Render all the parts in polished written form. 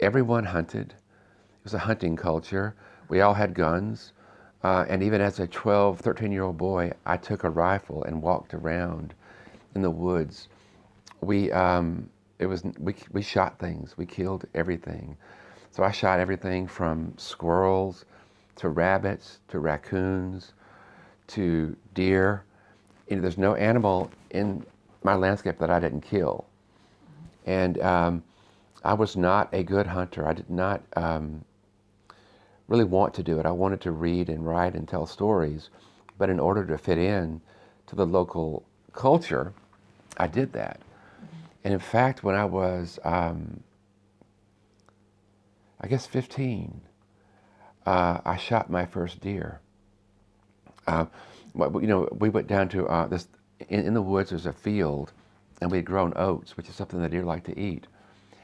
Everyone hunted. It was a hunting culture. We all had guns. And even as a 12, 13-year-old boy, I took a rifle and walked around in the woods. We, we shot things. We killed everything. So I shot everything from squirrels to rabbits to raccoons to deer. There's no animal in my landscape that I didn't kill. And I was not a good hunter. I did not really want to do it. I wanted to read and write and tell stories, but in order to fit in to the local culture, I did that. And in fact, when I was, I guess 15, I shot my first deer. We went down to this, in the woods there's a field, and we had grown oats, which is something the deer like to eat.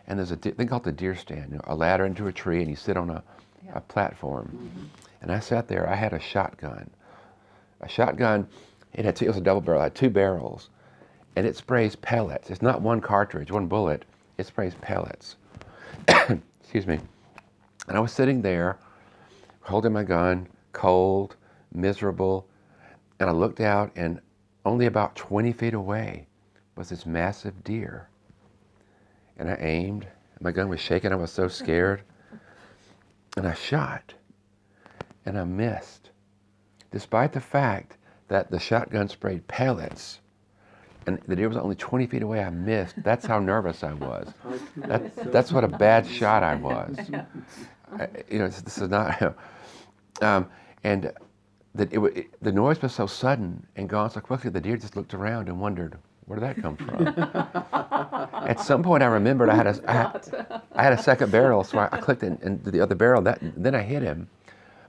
And there's a thing called the deer stand, a ladder into a tree, and you sit on a platform. Mm-hmm. And I sat there, I had a shotgun. It was a double barrel, it had 2 barrels, and it sprays pellets. It's not one cartridge, one bullet, it sprays pellets. Excuse me. And I was sitting there, holding my gun, cold, miserable, and I looked out, and only about 20 feet away was this massive deer. And I aimed, my gun was shaking, I was so scared. And I shot, and I missed. Despite the fact that the shotgun sprayed pellets, and the deer was only 20 feet away, I missed. That's how nervous I was. That's what a bad shot I was. This is not, and the noise was so sudden and gone so quickly, the deer just looked around and wondered, where did that come from? At some point I remembered I had a second barrel, so I clicked into the other barrel. Then I hit him,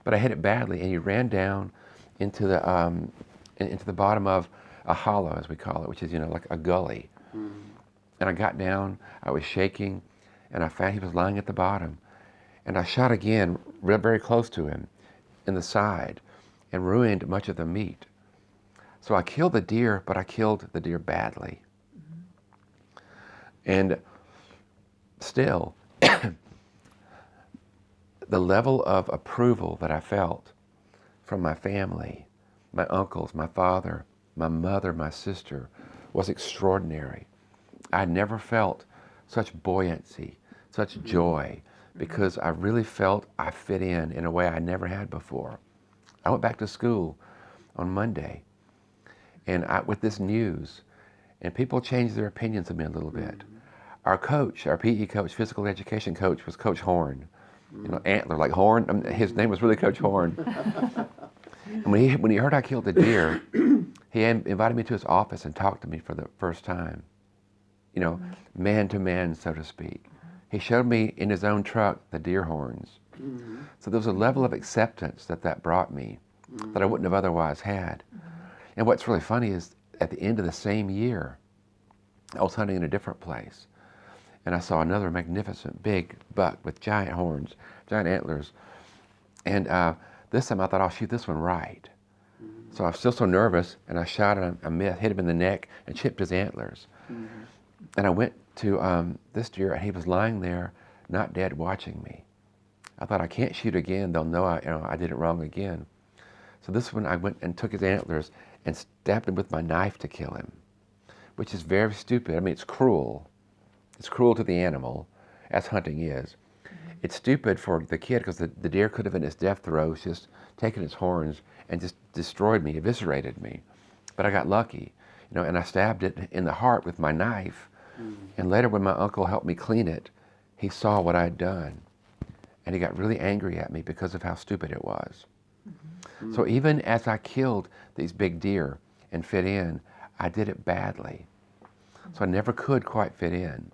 but I hit it badly, and he ran down into the bottom of a hollow, as we call it, which is like a gully. Mm. And I got down, I was shaking, and I found he was lying at the bottom. And I shot again, very close to him, in the side, and ruined much of the meat. So I killed the deer, but I killed the deer badly. Mm-hmm. And still, the level of approval that I felt from my family, my uncles, my father, my mother, my sister, was extraordinary. I never felt such buoyancy, such joy, because I really felt I fit in a way I never had before. I went back to school on Monday, and with this news, and people changed their opinions of me a little bit. Our coach, our PE coach, physical education coach, was Coach Horn. Antler, like Horn. His name was really Coach Horn. And when he heard I killed the deer, he invited me to his office and talked to me for the first time. Man to man, so to speak. He showed me in his own truck the deer horns. Mm-hmm. So there was a level of acceptance that brought me that I wouldn't have otherwise had. Mm-hmm. And what's really funny is at the end of the same year, I was hunting in a different place, and I saw another magnificent big buck with giant horns, giant antlers. And this time I thought, I'll shoot this one right. Mm-hmm. So I was still so nervous, and I shot and I hit him in the neck and chipped his antlers. Mm-hmm. And I went to this deer, and he was lying there, not dead, watching me. I thought, I can't shoot again. They'll know I did it wrong again. So this one, I went and took his antlers and stabbed him with my knife to kill him, which is very stupid. I mean, it's cruel. It's cruel to the animal, as hunting is. Mm-hmm. It's stupid for the kid, because the deer could have, in its death throes, just taken its horns and just destroyed me, eviscerated me. But I got lucky, and I stabbed it in the heart with my knife. Mm-hmm. And later, when my uncle helped me clean it, he saw what I had done. And he got really angry at me because of how stupid it was. Mm-hmm. So even as I killed these big deer and fit in, I did it badly. So I never could quite fit in.